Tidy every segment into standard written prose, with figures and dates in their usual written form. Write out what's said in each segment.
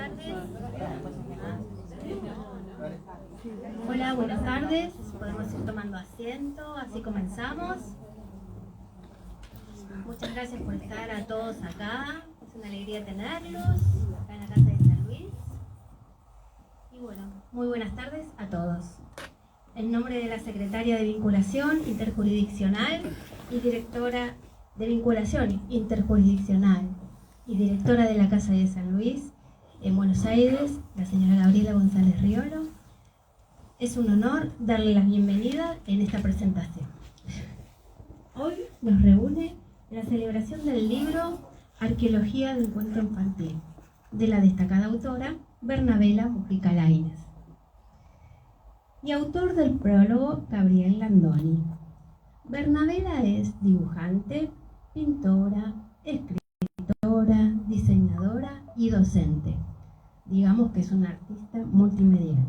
tardes. Hola, buenas tardes. Podemos ir tomando asiento, así comenzamos. Muchas gracias por estar a todos acá. Es una alegría tenerlos acá en la Casa de San Luis. Y bueno, muy buenas tardes a todos. En nombre de la Secretaria de Vinculación Interjurisdiccional y Directora de Vinculación Interjurisdiccional y Directora de la Casa de San Luis en Buenos Aires, la señora Gabriela González Riolo, es un honor darle la bienvenida en esta presentación. Hoy nos reúne la celebración del libro Arqueología del Cuento Infantil, de la destacada autora Bernabela Mujica Lainez, y autor del prólogo Gabriel Landoni. Bernabela es dibujante, pintora, escritora, diseñadora y docente. Digamos que es una artista multimedial.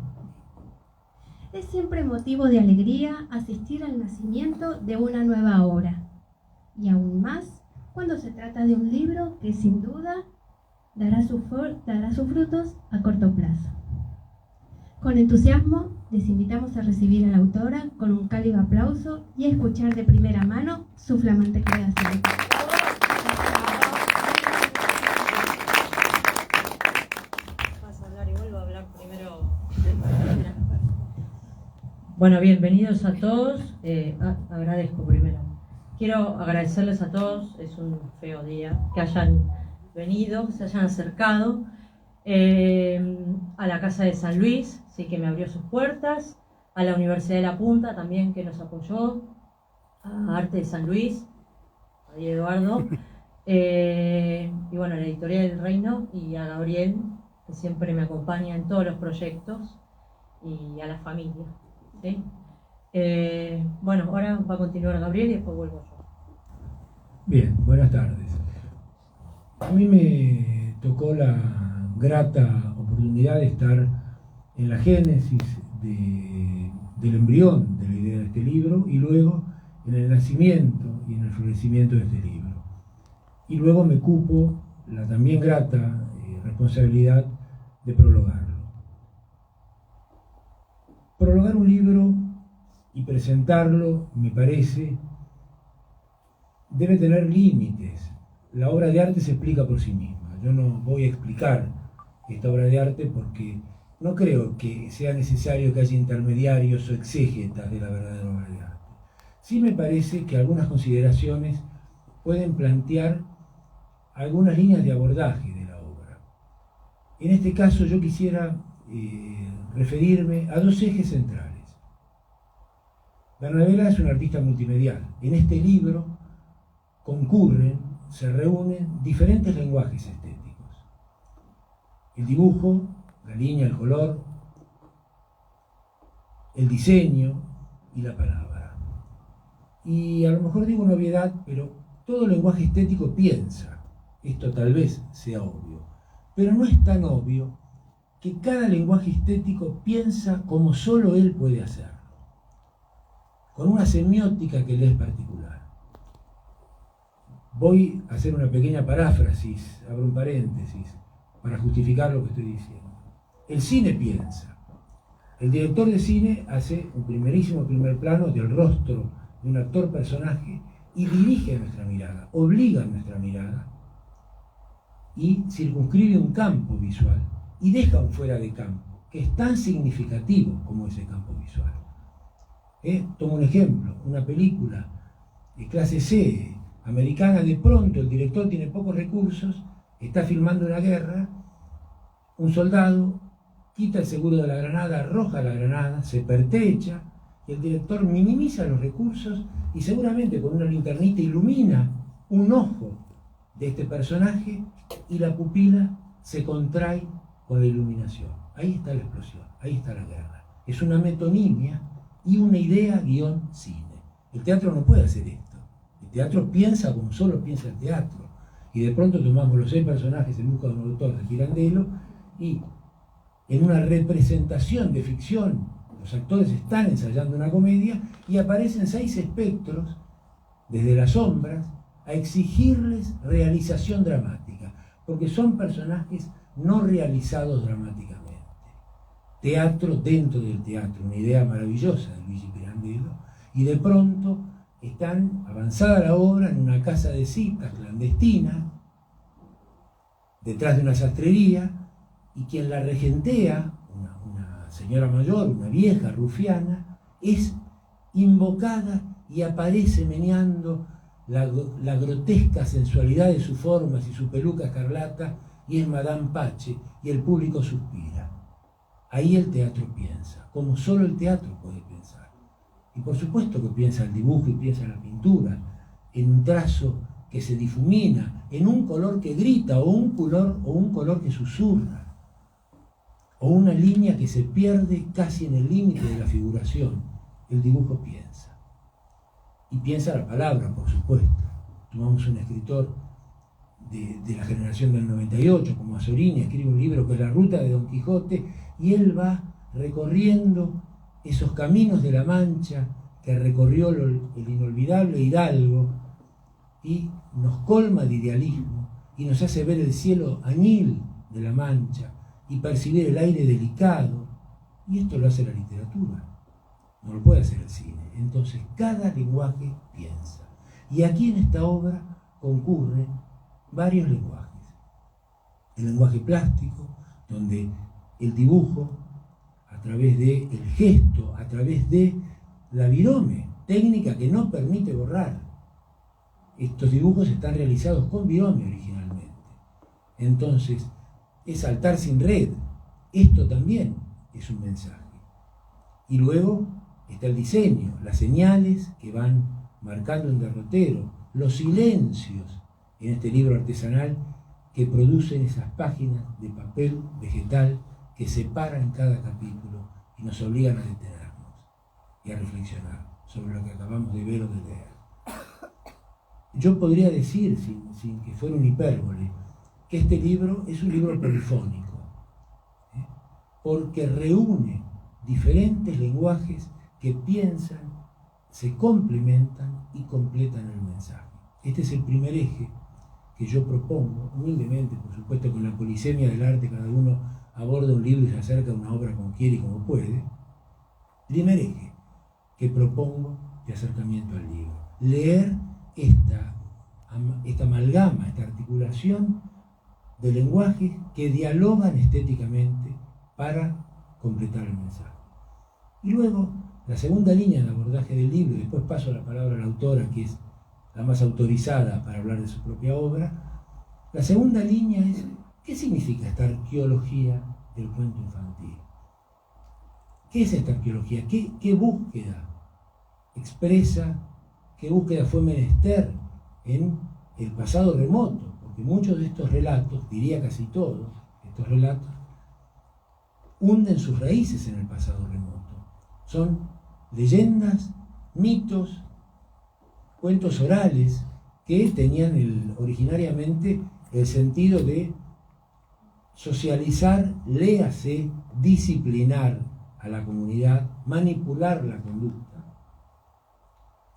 Es siempre motivo de alegría asistir al nacimiento de una nueva obra, y aún más cuando se trata de un libro que sin duda dará sus frutos a corto plazo. Con entusiasmo les invitamos a recibir a la autora con un cálido aplauso y a escuchar de primera mano su flamante creación. Vas a hablar y vuelvo a hablar primero. Bueno, bienvenidos a todos. Agradezco primero. Quiero agradecerles a todos, es un feo día, que hayan venido, se hayan acercado a la Casa de San Luis, sí, que me abrió sus puertas, a la Universidad de La Punta también, que nos apoyó, a Arte de San Luis, a Diego Eduardo, y bueno, a la Editorial del Reino y a Gabriel, que siempre me acompaña en todos los proyectos, y a la familia, ¿sí? Bueno, ahora va a continuar Gabriel y después vuelvo yo. Bien, buenas tardes. A mí me tocó la grata oportunidad de estar en la génesis del embrión de la idea de este libro y luego en el nacimiento y en el florecimiento de este libro. Y luego me cupo la también grata responsabilidad de prologarlo. Prologar un libro y presentarlo, me parece, debe tener límites. La obra de arte se explica por sí misma. Yo no voy a explicar esta obra de arte porque no creo que sea necesario que haya intermediarios o exégetas de la verdadera obra de arte. Sí me parece que algunas consideraciones pueden plantear algunas líneas de abordaje de la obra. En este caso yo quisiera referirme a dos ejes centrales. Bernabela es una artista multimedial. En este libro concurren, se reúnen diferentes lenguajes estéticos. El dibujo, la línea, el color, el diseño y la palabra. Y a lo mejor digo una obviedad, pero todo lenguaje estético piensa. Esto tal vez sea obvio, pero no es tan obvio que cada lenguaje estético piensa como solo él puede hacerlo, con una semiótica que le es particular. Voy a hacer una pequeña paráfrasis, abro un paréntesis, para justificar lo que estoy diciendo. El cine piensa. El director de cine hace un primer plano del rostro de un actor-personaje y dirige nuestra mirada, obliga nuestra mirada y circunscribe un campo visual y deja un fuera de campo, que es tan significativo como ese campo visual. Tomo un ejemplo, una película de clase C, americana, de pronto el director tiene pocos recursos, está filmando una guerra, un soldado quita el seguro de la granada, arroja la granada, se pertrecha, y el director minimiza los recursos y seguramente con una linternita ilumina un ojo de este personaje y la pupila se contrae con la iluminación. Ahí está la explosión, ahí está la guerra. Es una metonimia y una idea guión cine. El teatro no puede hacer esto. El teatro piensa como solo piensa el teatro. Y de pronto tomamos los 6 personajes en busca de un autor de Pirandello y en una representación de ficción, los actores están ensayando una comedia y aparecen 6 espectros desde las sombras a exigirles realización dramática. porque son personajes no realizados dramáticamente. Teatro dentro del teatro, una idea maravillosa de Luigi Pirandello, y de pronto están avanzada la obra en una casa de citas clandestina, detrás de una sastrería, y quien la regentea, una señora mayor, una vieja rufiana, es invocada y aparece meneando la grotesca sensualidad de sus formas y su peluca escarlata, y es Madame Pache, y el público suspira. Ahí el teatro piensa, como solo el teatro puede pensar. Y por supuesto que piensa el dibujo y piensa la pintura, en un trazo que se difumina, en un color que grita, o un color que susurra, o una línea que se pierde casi en el límite de la figuración. El dibujo piensa. Y piensa la palabra, por supuesto. Tomamos un escritor de la generación del 98, como Azorini, escribe un libro que es La Ruta de Don Quijote, y él va recorriendo esos caminos de la Mancha que recorrió el inolvidable Hidalgo, y nos colma de idealismo y nos hace ver el cielo añil de la Mancha y percibir el aire delicado, y esto lo hace la literatura, no lo puede hacer el cine. Entonces cada lenguaje piensa, y aquí en esta obra concurren varios lenguajes. El lenguaje plástico, donde el dibujo, a través del gesto, a través de la virome, técnica que no permite borrar. Estos dibujos están realizados con virome originalmente. Entonces, es saltar sin red. Esto también es un mensaje. Y luego está el diseño, las señales que van marcando un derrotero, los silencios en este libro artesanal que producen esas páginas de papel vegetal que separan cada capítulo y nos obligan a detenernos y a reflexionar sobre lo que acabamos de ver o de leer. Yo podría decir, sin que fuera un hipérbole, que este libro es un libro polifónico, porque reúne diferentes lenguajes que piensan, se complementan y completan el mensaje. Este es el primer eje que yo propongo, humildemente, por supuesto, con la polisemia del arte, cada uno aborda un libro y se acerca a una obra como quiere y como puede. Primer eje que propongo de acercamiento al libro: leer esta amalgama, esta articulación de lenguajes que dialogan estéticamente para completar el mensaje. Y luego, la segunda línea de abordaje del libro, y después paso la palabra a la autora, que es la más autorizada para hablar de su propia obra. La segunda línea es: ¿qué significa esta arqueología del cuento infantil? ¿Qué es esta arqueología? ¿Qué búsqueda expresa? ¿Qué búsqueda fue menester en el pasado remoto? Porque muchos de estos relatos, diría casi todos, estos relatos, hunden sus raíces en el pasado remoto. Son leyendas, mitos, cuentos orales que tenían originariamente el sentido de socializar, léase, disciplinar a la comunidad, manipular la conducta,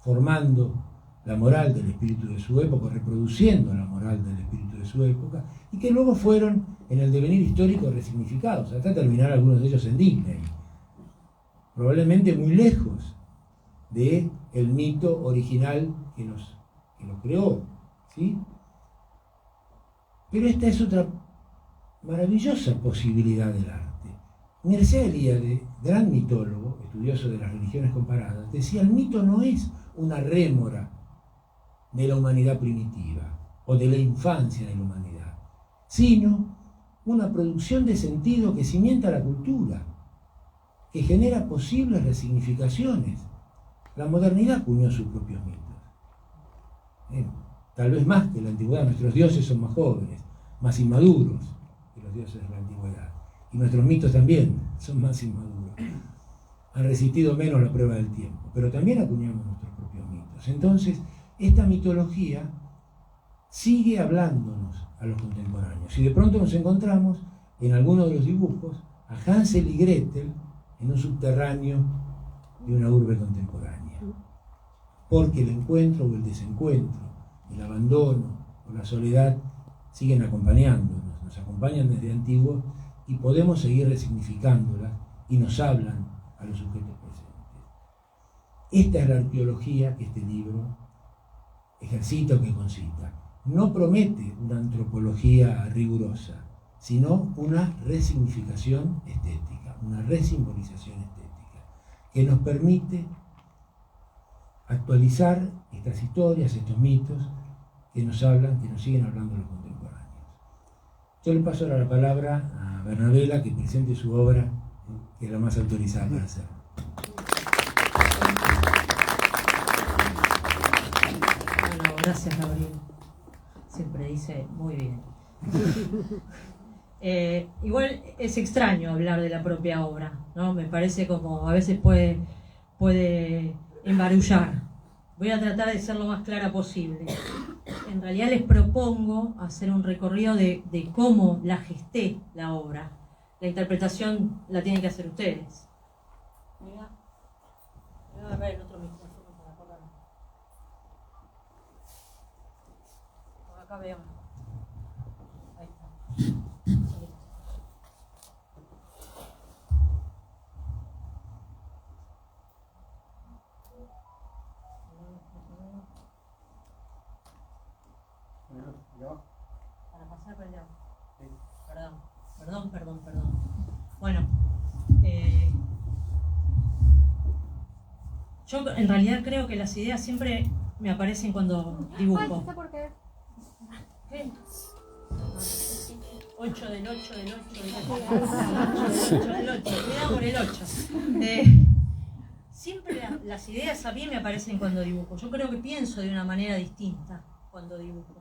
formando la moral del espíritu de su época, reproduciendo la moral del espíritu de su época, y que luego fueron en el devenir histórico resignificados, hasta terminar algunos de ellos en Disney, probablemente muy lejos de el mito original que los creó, ¿sí? Pero esta es otra maravillosa posibilidad del arte. Mircea Eliade, gran mitólogo, estudioso de las religiones comparadas, decía: el mito no es una rémora de la humanidad primitiva o de la infancia de la humanidad, sino una producción de sentido que cimienta la cultura, que genera posibles resignificaciones. La modernidad acuñó sus propios mitos. Tal vez más que la antigüedad. Nuestros dioses son más jóvenes, más inmaduros que los dioses de la antigüedad. Y nuestros mitos también son más inmaduros. Han resistido menos la prueba del tiempo, pero también acuñamos nuestros propios mitos. Entonces, esta mitología sigue hablándonos a los contemporáneos. Y de pronto nos encontramos en algunos de los dibujos a Hansel y Gretel en un subterráneo de una urbe contemporánea. Porque el encuentro o el desencuentro, el abandono o la soledad siguen acompañándonos, nos acompañan desde antiguo y podemos seguir resignificándolas y nos hablan a los sujetos presentes. Esta es la arqueología que este libro ejercita o que concita. No promete una antropología rigurosa, sino una resignificación estética, una resimbolización estética, que nos permite actualizar estas historias, estos mitos que nos hablan, que nos siguen hablando los contemporáneos. Yo le paso ahora la palabra a Bernabela que presente su obra, que es la más autorizada para hacerlo. Bueno, gracias, Gabriel. Siempre dice muy bien. Igual es extraño hablar de la propia obra, ¿no? Me parece como a veces puede embarullar. Voy a tratar de ser lo más clara posible. En realidad les propongo hacer un recorrido de cómo la gesté la obra. La interpretación la tienen que hacer ustedes. Voy a agarrar el otro micrófono para acordar. Por acá veo. Ahí está. Para pasar por allá. Perdón. Bueno, yo en realidad creo que las ideas siempre me aparecen cuando dibujo. ¿Por qué? ¿Qué? 8 del 8 del 8 del 8. Cuidado con el 8. Siempre las ideas a mí me aparecen cuando dibujo. Yo creo que pienso de una manera distinta cuando dibujo.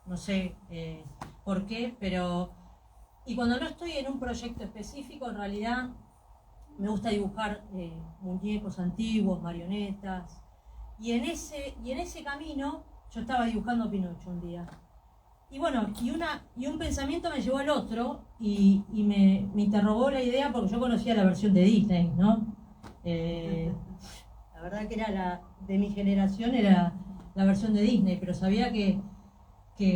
No sé por qué, pero... Y cuando no estoy en un proyecto específico, en realidad me gusta dibujar muñecos antiguos, marionetas. Y en ese camino yo estaba dibujando Pinocho un día. Y bueno, y un pensamiento me llevó al otro y me interrogó la idea porque yo conocía la versión de Disney, ¿no? La verdad que era de mi generación era la versión de Disney, pero sabía que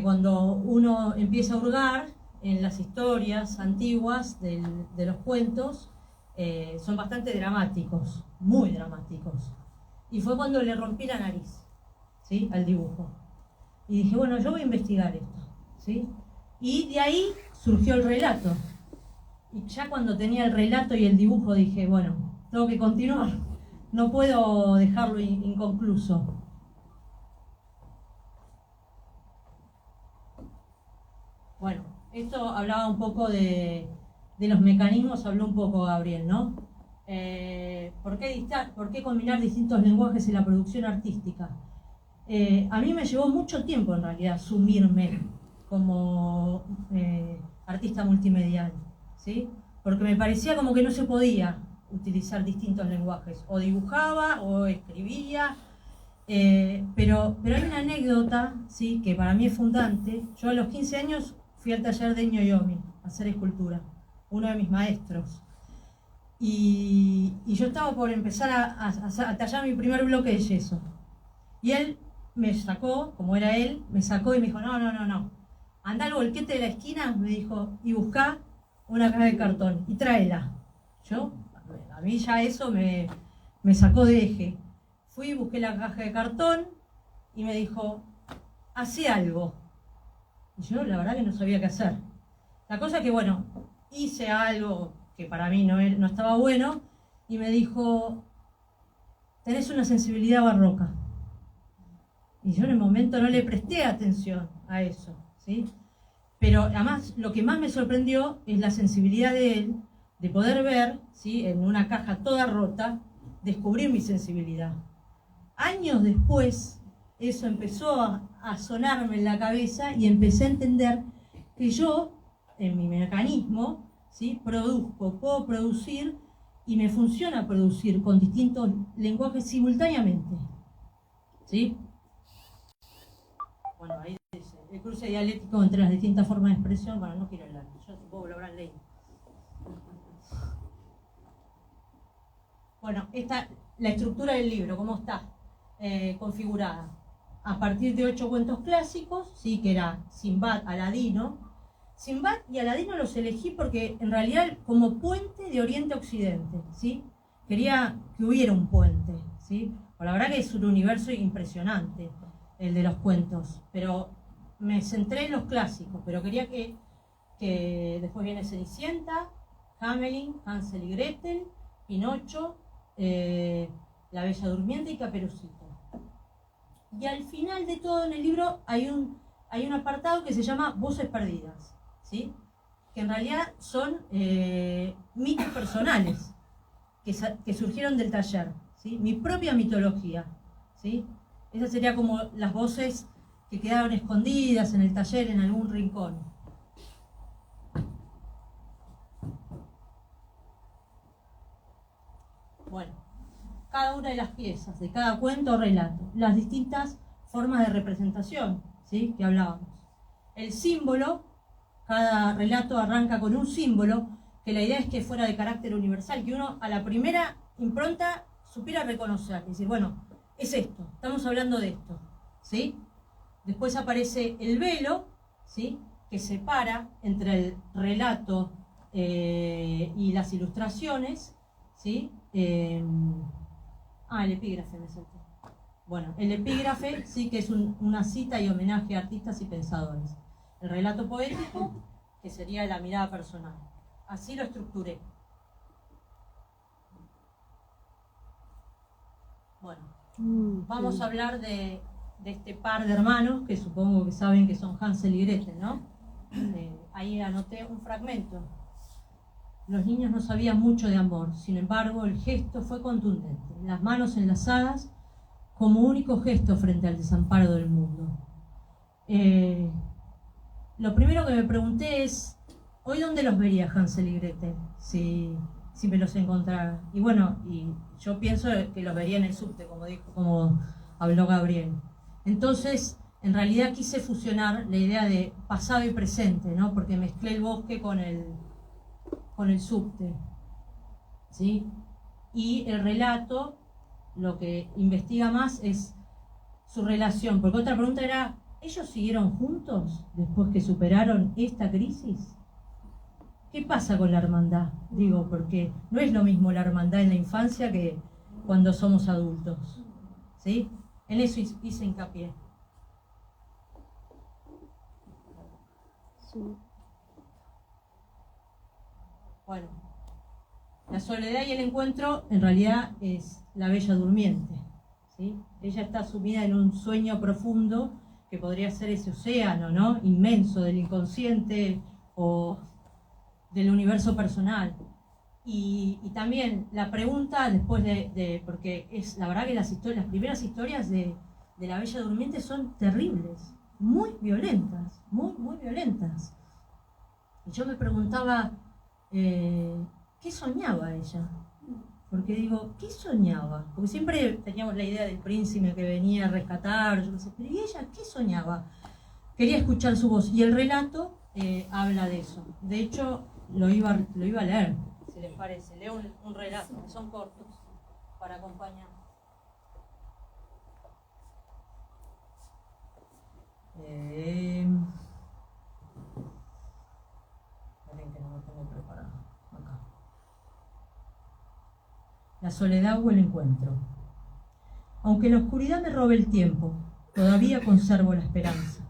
cuando uno empieza a hurgar en las historias antiguas de los cuentos, son bastante dramáticos, muy dramáticos. Y fue cuando le rompí la nariz, ¿sí?, al dibujo. Y dije, bueno, yo voy a investigar esto, ¿sí? Y de ahí surgió el relato. Y ya cuando tenía el relato y el dibujo dije, bueno, tengo que continuar, no puedo dejarlo inconcluso. Bueno, esto hablaba un poco de los mecanismos, habló un poco Gabriel, ¿no? ¿Por qué combinar distintos lenguajes en la producción artística? A mí me llevó mucho tiempo en realidad sumirme como artista multimedial, ¿sí? Porque me parecía como que no se podía utilizar distintos lenguajes, o dibujaba o escribía, pero hay una anécdota, ¿sí?, que para mí es fundante. Yo a los 15 años fui al taller de Ñoyomi a hacer escultura, uno de mis maestros. Y yo estaba por empezar a tallar mi primer bloque de yeso. Y él me sacó, como era él, me sacó y me dijo, no, anda al volquete de la esquina, me dijo, y buscá una caja de cartón y tráela. A mí ya eso me sacó de eje. Fui, busqué la caja de cartón y me dijo, hacé algo. Y yo la verdad que no sabía qué hacer. La cosa que, bueno, hice algo que para mí no estaba bueno y me dijo, tenés una sensibilidad barroca. Y yo en el momento no le presté atención a eso, ¿sí? Pero además lo que más me sorprendió es la sensibilidad de él, de poder ver, ¿sí?, en una caja toda rota, descubrir mi sensibilidad. Años después, eso empezó a sonarme en la cabeza y empecé a entender que yo, en mi mecanismo, ¿sí?, puedo producir y me funciona producir con distintos lenguajes simultáneamente, ¿sí? Bueno, ahí dice, el cruce dialéctico entre las distintas formas de expresión. Bueno, no quiero hablar, yo supongo que lo habrán leído. Bueno, la estructura del libro, ¿cómo está configurada? a partir de 8 cuentos clásicos, ¿sí? Que era Sinbad, Aladino. Sinbad y Aladino los elegí porque en realidad como puente de Oriente a Occidente, ¿sí? Quería que hubiera un puente, ¿sí? La verdad que es un universo impresionante el de los cuentos, pero me centré en los clásicos, pero quería que después viene Cenicienta, Hamelin, Hansel y Gretel, Pinocho, La Bella Durmiente y Caperucita. Y al final de todo en el libro hay un apartado que se llama Voces Perdidas, ¿sí? Que en realidad son mitos personales que surgieron del taller, ¿sí? Mi propia mitología, ¿sí? Esas serían como las voces que quedaron escondidas en el taller en algún rincón. Bueno, cada una de las piezas de cada cuento o relato, las distintas formas de representación, ¿sí? Que hablábamos. El símbolo, cada relato arranca con un símbolo, que la idea es que fuera de carácter universal, que uno a la primera impronta supiera reconocer, y decir, bueno, es esto, estamos hablando de esto, ¿sí? Después aparece el velo, ¿sí? Que separa entre el relato y las ilustraciones, ¿sí? El epígrafe me salté. Bueno, el epígrafe sí que es una cita y homenaje a artistas y pensadores. El relato poético, que sería la mirada personal. Así lo estructuré. Bueno, vamos a hablar de este par de hermanos, que supongo que saben que son Hansel y Gretel, ¿no? Ahí anoté un fragmento. Los niños no sabían mucho de amor, sin embargo, el gesto fue contundente, las manos enlazadas como único gesto frente al desamparo del mundo. Lo primero que me pregunté es, ¿hoy dónde los vería Hansel y Gretel si me los encontrara? Y bueno, y yo pienso que los vería en el subte, como habló Gabriel. Entonces, en realidad quise fusionar la idea de pasado y presente, ¿no? Porque mezclé el bosque con el subte, ¿sí? Y el relato, lo que investiga más es su relación, porque otra pregunta era, ¿ellos siguieron juntos después que superaron esta crisis? ¿Qué pasa con la hermandad? Digo, porque no es lo mismo la hermandad en la infancia que cuando somos adultos, ¿sí? En eso hice hincapié. Sí. Bueno, la soledad y el encuentro en realidad es la Bella Durmiente, ¿sí? Ella está sumida en un sueño profundo que podría ser ese océano, ¿no? Inmenso del inconsciente o del universo personal. Y también la pregunta después porque es la verdad que las primeras historias de la Bella Durmiente son terribles, muy violentas, muy violentas. Y yo me preguntaba, ¿qué soñaba ella? Porque digo, ¿qué soñaba? Porque siempre teníamos la idea del príncipe que venía a rescatar, yo no sé, pero ¿y ella qué soñaba? Quería escuchar su voz, y el relato habla de eso. De hecho, lo iba a leer, si les parece. Leo un relato, que son cortos, para acompañar. Esperen que no lo tengo preparado. Acá. La soledad o el encuentro. Aunque la oscuridad me robe el tiempo, todavía conservo la esperanza.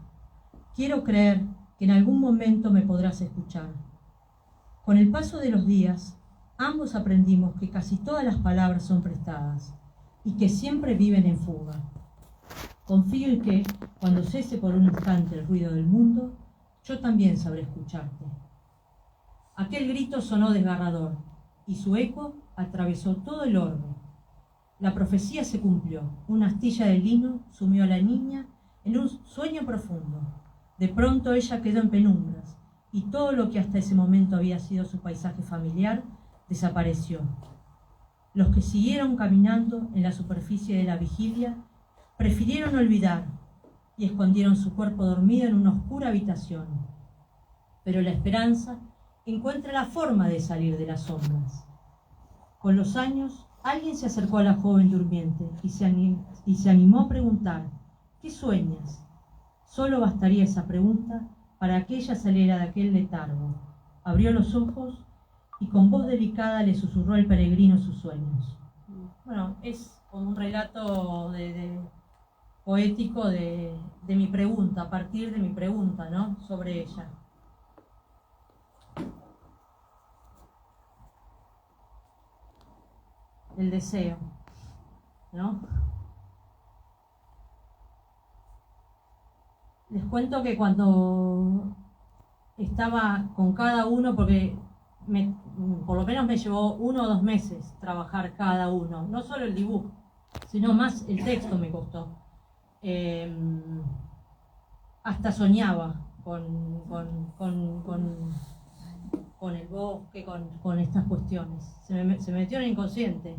Quiero creer que en algún momento me podrás escuchar. Con el paso de los días, ambos aprendimos que casi todas las palabras son prestadas y que siempre viven en fuga. Confío en que, cuando cese por un instante el ruido del mundo, yo también sabré escucharte. Aquel grito sonó desgarrador, y su eco atravesó todo el orbe. La profecía se cumplió. Una astilla de lino sumió a la niña en un sueño profundo. De pronto ella quedó en penumbras, y todo lo que hasta ese momento había sido su paisaje familiar desapareció. Los que siguieron caminando en la superficie de la vigilia prefirieron olvidar y escondieron su cuerpo dormido en una oscura habitación. Pero la esperanza encuentra la forma de salir de las sombras. Con los años, alguien se acercó a la joven durmiente y se animó a preguntar ¿qué sueñas? Solo bastaría esa pregunta para que ella saliera de aquel letargo. Abrió los ojos y con voz delicada le susurró al peregrino sus sueños. Bueno, es como un relato poético de mi pregunta, a partir de mi pregunta, ¿no?, sobre ella. El deseo, ¿no? Les cuento que cuando estaba con cada uno, porque por lo menos me llevó 1 o 2 meses trabajar cada uno, no solo el dibujo, sino más el texto me costó. Hasta soñaba con el bosque, con estas cuestiones. Se me metió en el inconsciente.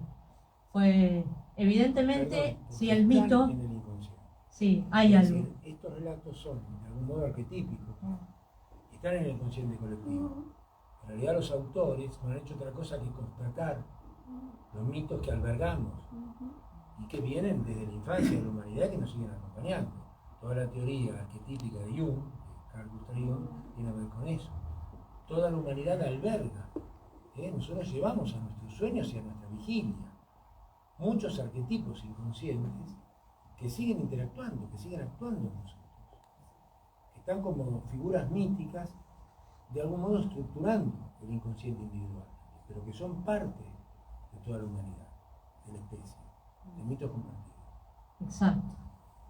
Fue, evidentemente, si el mito... En el inconsciente. Sí, hay algo. Decir, estos relatos son, de algún modo, arquetípicos. Están en el inconsciente colectivo. En realidad los autores no han hecho otra cosa que constatar los mitos que albergamos y que vienen desde la infancia de la humanidad, que nos siguen acompañando. Toda la teoría arquetípica de Jung, de Carl Gustav Jung, tiene que ver con eso. Toda la humanidad alberga. Nosotros llevamos a nuestros sueños y a nuestra vigilia muchos arquetipos inconscientes que siguen interactuando, que siguen actuando en nosotros. Que están como figuras míticas, de algún modo estructurando el inconsciente individual, pero que son parte de toda la humanidad, de la especie, de mitos compartidos. Exacto.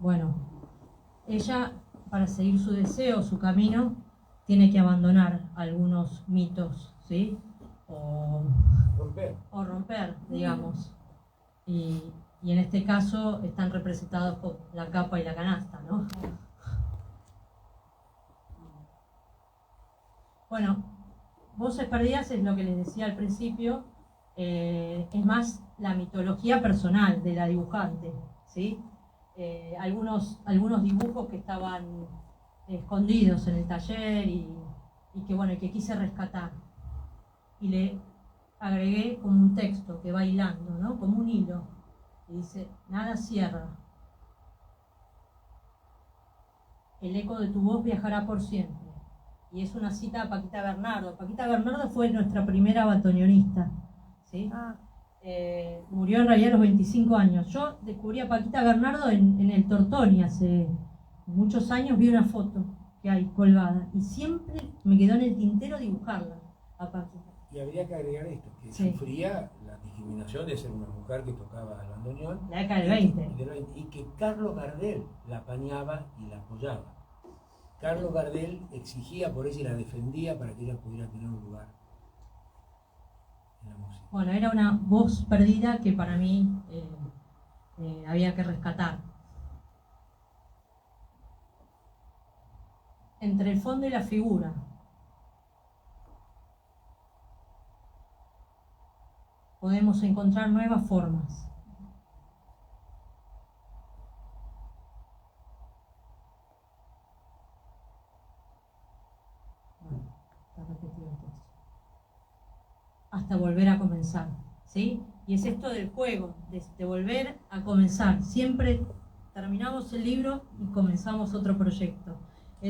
Bueno, ella, para seguir su deseo, su camino, tiene que abandonar algunos mitos, ¿sí? O romper, digamos. Y en este caso están representados por la capa y la canasta, ¿no? Bueno, Voces Perdidas es lo que les decía al principio, es más la mitología personal de la dibujante, ¿sí? Algunos dibujos que estaban escondidos en el taller y que quise rescatar. Y le agregué como un texto que va hilando, ¿no?, como un hilo. Y dice: nada cierra. El eco de tu voz viajará por siempre. Y es una cita a Paquita Bernardo. Paquita Bernardo fue nuestra primera bandoneonista, ¿sí? Murió en realidad a los 25 años. Yo descubrí a Paquita Bernardo en el Tortoni hace muchos años. Vi una foto que hay colgada y siempre me quedó en el tintero dibujarla a Paquita. Y habría que agregar esto, que sí, sufría la discriminación de ser una mujer que tocaba el bandoneón. La década del 20. Y que Carlos Gardel la apañaba y la apoyaba. Carlos Gardel exigía por ella y la defendía para que ella pudiera tener un lugar en la música. Bueno, era una voz perdida que para mí había que rescatar. Entre el fondo y la figura. Podemos encontrar nuevas formas. Está repetido el texto. Hasta volver a comenzar, ¿sí? Y es esto del juego, de volver a comenzar. Siempre terminamos el libro y comenzamos otro proyecto.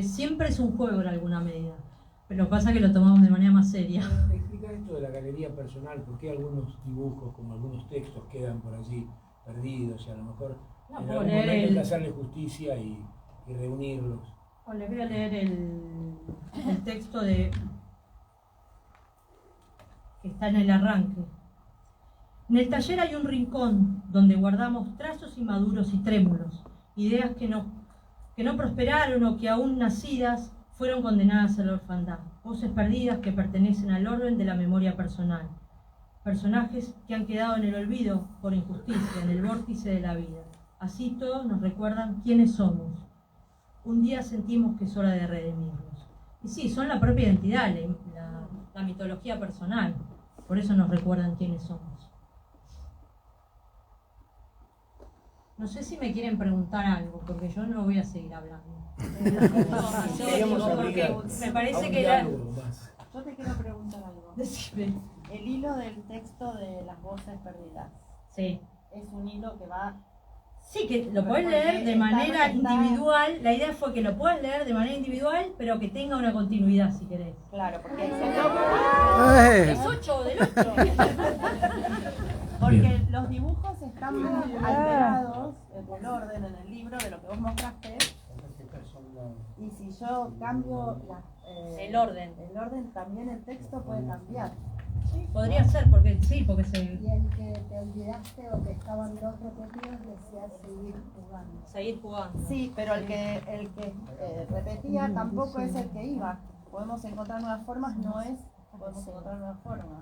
Siempre es un juego en alguna medida, pero pasa que lo tomamos de manera más seria. Explica esto de la galería personal, por qué algunos dibujos, como algunos textos, quedan por allí perdidos y a lo mejor en algún momento hay que hacerle justicia y reunirlos. Les voy a leer el texto que está en el arranque. En el taller hay un rincón donde guardamos trazos inmaduros y trémulos, ideas que no prosperaron o que aún nacidas fueron condenadas a la orfandad, voces perdidas que pertenecen al orden de la memoria personal, personajes que han quedado en el olvido por injusticia, en el vórtice de la vida. Así todos nos recuerdan quiénes somos. Un día sentimos que es hora de redimirnos. Y sí, son la propia identidad, la mitología personal, por eso nos recuerdan quiénes somos. No sé si me quieren preguntar algo, porque yo no voy a seguir hablando. Me parece que era... Yo te quiero preguntar algo. Decime. El hilo del texto de las voces perdidas. Sí. Es un hilo que va Sí, que lo podés leer de manera individual. La idea fue que lo puedas leer de manera individual, pero que tenga una continuidad si querés. Claro, porque ahí Es 8 del 8. porque los dibujos están muy alterados en el orden en el libro de lo que vos mostraste. Y si yo cambio El orden. también el texto puede cambiar. Podría ser, porque sí, porque se. Y el que te olvidaste o que estaban dos repetidos decía seguir jugando. Seguir jugando. Sí, pero el que repetía tampoco es el que iba. Podemos encontrar nuevas formas, podemos encontrar nuevas formas.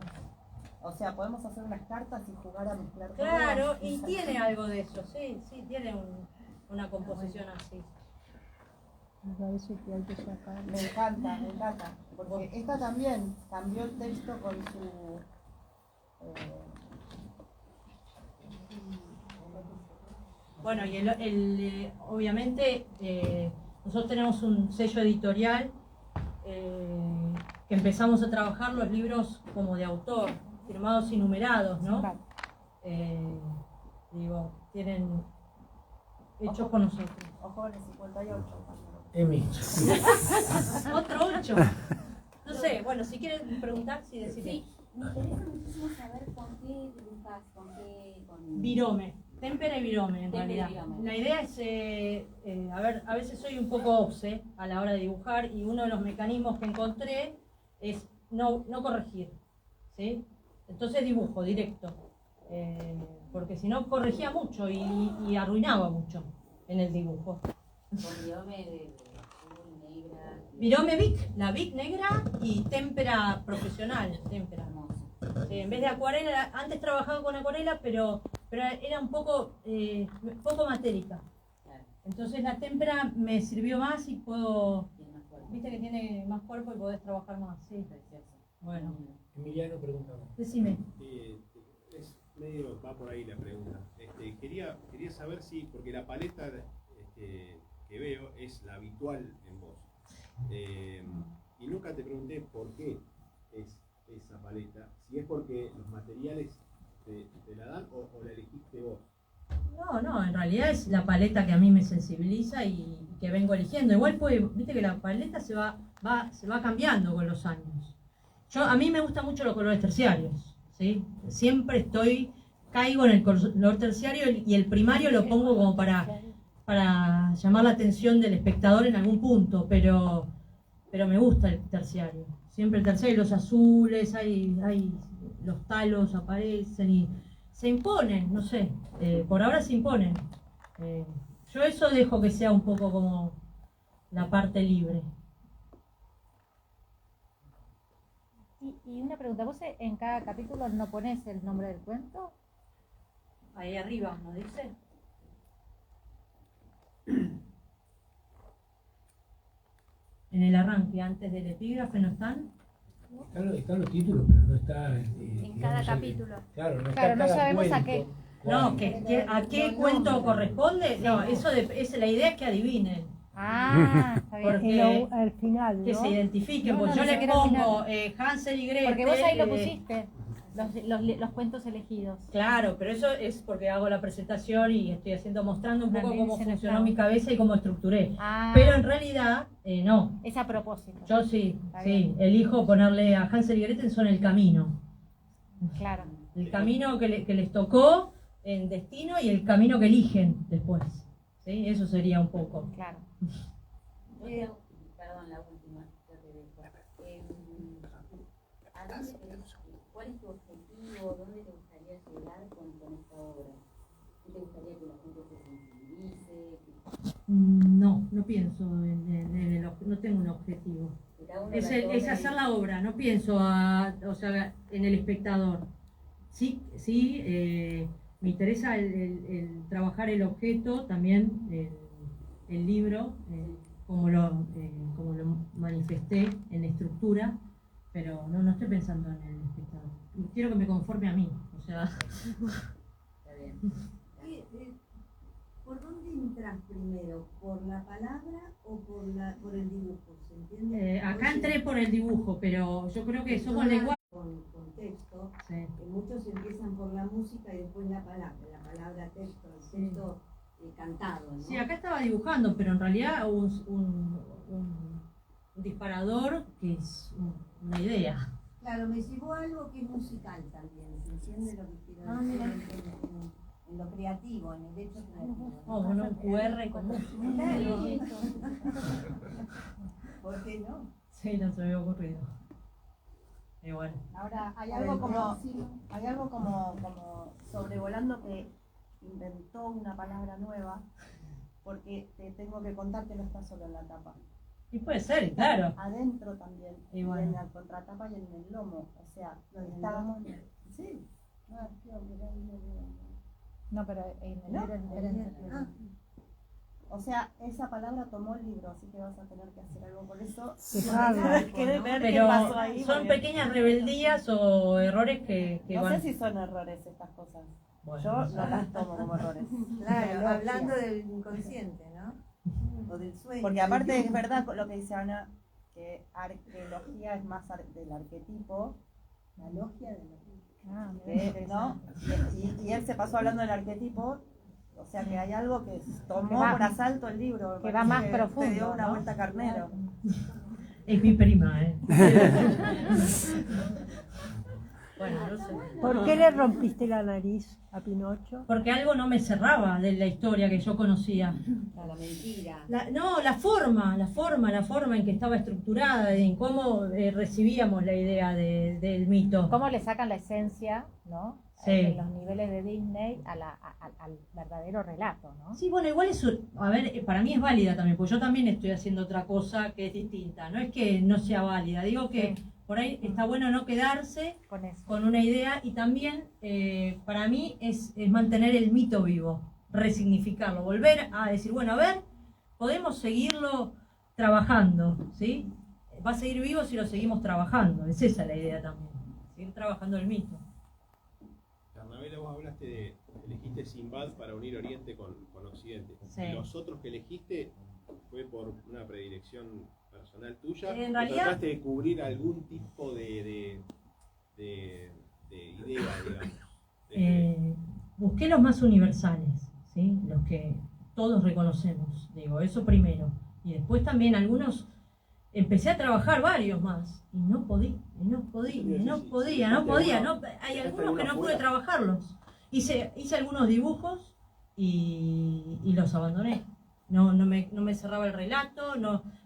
O sea, podemos hacer unas cartas y jugar a mezclar todo. Claro, y tiene algo de eso, sí, tiene una composición así. Me parece que hay que sacar. Me encanta. Porque esta también cambió el texto con su... Bueno, y obviamente nosotros tenemos un sello editorial que empezamos a trabajar los libros como de autor, firmados y numerados, ¿no? Tienen hechos con nosotros. Ojo, en el 58. Emi. Otro 8. No sé, bueno, si quieren preguntar, sí, decirme. Sí, me interesa muchísimo saber con qué dibujas, con Virome, témpera y virome en Témpera y realidad. virome. La idea es, a veces soy un poco obse a la hora de dibujar y uno de los mecanismos que encontré es no corregir, ¿sí? Entonces dibujo directo, porque si no corregía mucho y arruinaba mucho en el dibujo. con virome de azul, negra? Virome Bic, la Bic negra y témpera profesional, témpera. Hermoso. En vez de acuarela, antes trabajaba con acuarela, pero era un poco matérica. Claro, Entonces la témpera me sirvió más y puedo, tiene más fuerza. viste que tiene más cuerpo y podés trabajar más, sí. Precioso. Bueno, Emiliano preguntaba. decime. Es medio, va por ahí la pregunta. Quería saber si, porque la paleta que veo es la habitual en vos. Y nunca te pregunté por qué es esa paleta, si es porque los materiales te la dan o la elegiste vos. No, en realidad es la paleta que a mí me sensibiliza y que vengo eligiendo. Igual viste que la paleta se va cambiando con los años. A mí me gustan mucho los colores terciarios, ¿sí? Siempre caigo en el color terciario y el primario lo pongo como para llamar la atención del espectador en algún punto, pero me gusta el terciario. Siempre el terciario, los azules, los talos aparecen y se imponen, no sé, por ahora se imponen. Yo eso dejo que sea un poco como la parte libre. Y una pregunta, ¿vos en cada capítulo no pones el nombre del cuento? Ahí arriba, ¿no dice? En el arranque, antes del epígrafe, ¿no están? Están los títulos, pero no está. En cada capítulo. Claro, no está Claro, no cada sabemos a cuento, qué. No, ¿a qué cuento corresponde? No, eso la idea es que adivinen. Ah, está bien. Porque Al final, que ¿no? se identifiquen, No, pues no, yo no les sé qué era al pongo Hansel y Gretel. Porque vos ahí lo pusiste, los cuentos elegidos. Claro, pero eso es porque hago la presentación y estoy mostrando un poco También cómo se nos funcionó está. mi cabeza y cómo estructuré. Ah, Pero en realidad, no. es a propósito. Yo sí, Está bien. elijo ponerle a Hansel y Gretel son el camino. Claro. El camino que les tocó en destino y el camino que eligen después. ¿Sí? Eso sería un poco. Claro. Perdón, la última, ya te dejo. ¿A dónde ¿Cuál es tu objetivo? ¿Dónde te gustaría llegar con esta obra? ¿Qué te gustaría que la gente se sensibilice? No pienso no tengo un objetivo. Que cada uno Es la tome hacer la obra, no pienso en el espectador. Sí, me interesa el trabajar el objeto, también el libro, como lo manifesté en estructura, pero no estoy pensando en el espectador. Quiero que me conforme a mí, o sea. Está bien. ¿Por dónde entras primero? ¿Por la palabra o por el dibujo? ¿Se entiende? Acá entré por el dibujo, pero yo creo que somos lenguaje. Con texto, Sí. que muchos empiezan por la música y después la palabra texto. El texto cantado, ¿no? Sí, acá estaba dibujando, pero en realidad un disparador que es una idea. Claro, me llevó a algo que es musical también, ¿se entiende lo que quiero decir? Mira. En lo creativo, en el hecho creativo. Oh, bueno, un QR con Claro. ¿Por qué no? Sí, no se me había ocurrido. Y bueno. Ahora, hay algo como sobrevolando que inventó una palabra nueva, porque te tengo que contar que no está solo en la tapa. Y puede ser, claro. Adentro también, Y bueno. en la contratapa y en el lomo. O sea, está. Sí. No, pero en el ¿No? libro es diferente. Ah. O sea, esa palabra tomó el libro, así que vas a tener que hacer algo por eso. Querés ver qué Pero pasó ahí. son porque- pequeñas rebeldías o errores que No van. sé si son errores estas cosas. Bueno, Yo no sé. no las tomo como errores. Claro, hablando del inconsciente, ¿no? O del sueño. Porque aparte es verdad lo que dice Ana, que arqueología es más del arquetipo, La logia de la Ah, mira, ¿no? Y él se pasó hablando del arquetipo, o sea que hay algo que tomó Que va- por asalto el libro. que me va parece más Te profundo, dio una ¿no? vuelta carnero. Es mi prima, ¿eh? Bueno, no sé. ¿Por qué le rompiste la nariz a Pinocho? Porque algo no me cerraba de la historia que yo conocía. La mentira. La forma en que estaba estructurada, en cómo recibíamos la idea del mito. ¿Cómo le sacan la esencia, ¿no? Sí. En los niveles de Disney al verdadero relato, ¿no? Sí, bueno, igual eso, a ver, para mí es válida también, porque yo también estoy haciendo otra cosa que es distinta. No es que no sea válida, digo que por ahí está bueno no quedarse Con eso. con una idea y también para mí es mantener el mito vivo, resignificarlo, volver a decir, bueno, a ver, podemos seguirlo trabajando, ¿sí? Va a seguir vivo si lo seguimos trabajando, es esa la idea también, seguir trabajando el mito. Carnavela, vos hablaste elegiste Sinbad para unir Oriente con Occidente. Sí. ¿Los otros que elegiste fue por una predilección personal tuya? En ¿O realidad- trataste de cubrir algún tipo de idea, digamos? Busqué los más universales, ¿sí? Los que todos reconocemos, digo, eso primero. Y después también algunos, empecé a trabajar varios más, y no podía. Hay algunos que no pude trabajarlos. Hice algunos dibujos y los abandoné. No me cerraba el relato,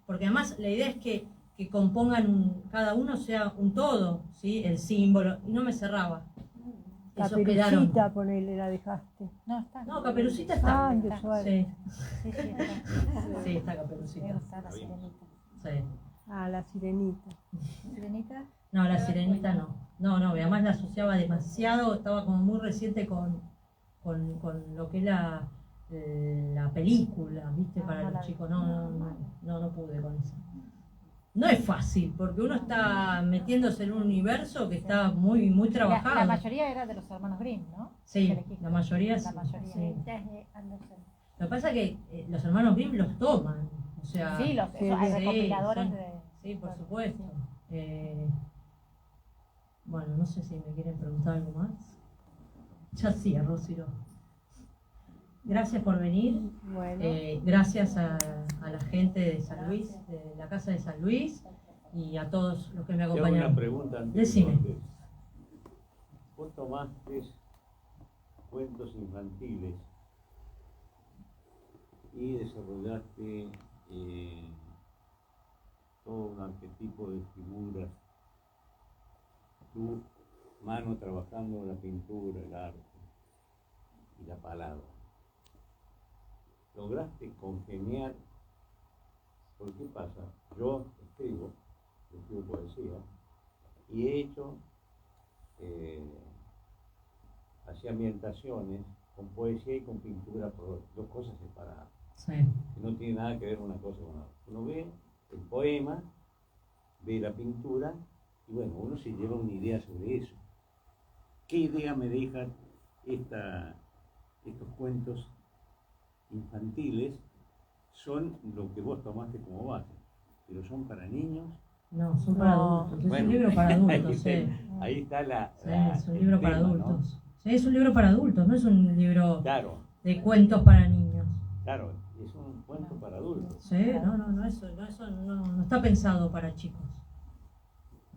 porque además la idea es que compongan cada uno sea un todo, ¿sí? El símbolo, y no me cerraba. Esos quedaron. Caperucita, ponele, la dejaste. No, está. No, Caperucita está. Ah, qué suerte. Sí, Sí, sí, está. sí, está Caperucita. Está la sirenita. Sí. Ah, la sirenita. ¿Sirenita? No, la sirenita no. No, además la asociaba demasiado, estaba como muy reciente con lo que es la película, ¿viste? Ah, Para no los la vi. chicos. No pude con eso. No es fácil, porque uno está metiéndose en un universo que está muy, muy trabajado. La mayoría era de los hermanos Grimm, ¿no? Sí, Que elegiste. la mayoría La sí, mayoría. sí. Desde Andersen. Lo que pasa es que los hermanos Grimm los toman. O sea, Sí, hay sí, recopiladores son- de... Sí, por supuesto. Bueno, no sé si me quieren preguntar algo más. Ya cierro, Ciro. Gracias por venir. Bueno, Gracias a la gente de San Luis, de la Casa de San Luis, y a todos los que me Te hago una acompañaron. pregunta antes Decime. de que contes. Vos tomaste cuentos infantiles y desarrollaste todo un arquetipo de figuras, tu mano trabajando la pintura, el arte y la palabra. Lograste congeniar. ¿Por qué pasa? Yo escribo poesía y he hecho así ambientaciones con poesía y con pintura, por dos cosas separadas, Sí. que no tiene nada que ver una cosa con la otra. Uno ve el poema, ve la pintura y bueno, uno se lleva una idea sobre eso. ¿Qué idea me dejan estos cuentos infantiles? Son lo que vos tomaste como base, pero son para niños. No, son para No. adultos. Es Bueno, un libro para ahí adultos, está, sí. ahí está Sí, es un libro el para tema, ¿no? adultos. Sí, es un libro para adultos, no es un libro Claro. de cuentos para niños. Claro, es un cuento para adultos. Sí, eso no está pensado para chicos,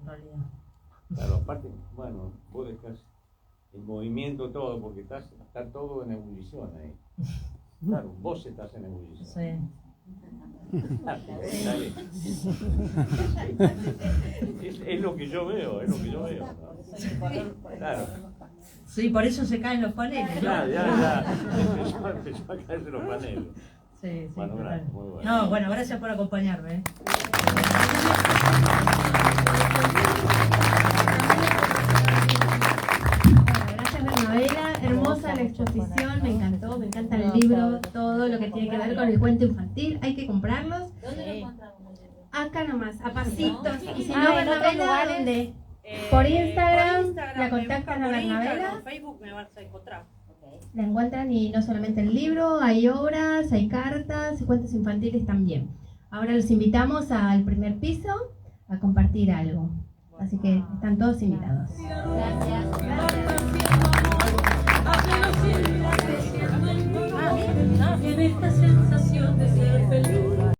en realidad. Claro, aparte, bueno, vos dejás el movimiento todo, porque está todo en ebullición ahí. Claro, vos estás en ebullición. Sí. Es lo que yo veo, ¿no? Claro. Sí, por eso se caen los paneles, ¿no? Ya. Empezó a caerse los paneles. Sí, Bueno, total. gracias, muy bueno. No, bueno, gracias por acompañarme. Gracias, Bernabela. Hermosa la exposición, me encantó, me encanta el libro, todo lo que tiene que ver con el cuento infantil. Hay que comprarlos. ¿Dónde lo encontramos? Acá nomás, a pasitos. Y si Ah, no, en otros Bernabela, lugares. ¿dónde? Por Instagram, por la contactan a por Bernabela. Instagram, por Facebook me vas a encontrar. La encuentran y no solamente el libro, hay obras, hay cartas y cuentos infantiles también. Ahora los invitamos al primer piso a compartir algo. Así que están todos invitados. Gracias. En esta sensación de ser feliz.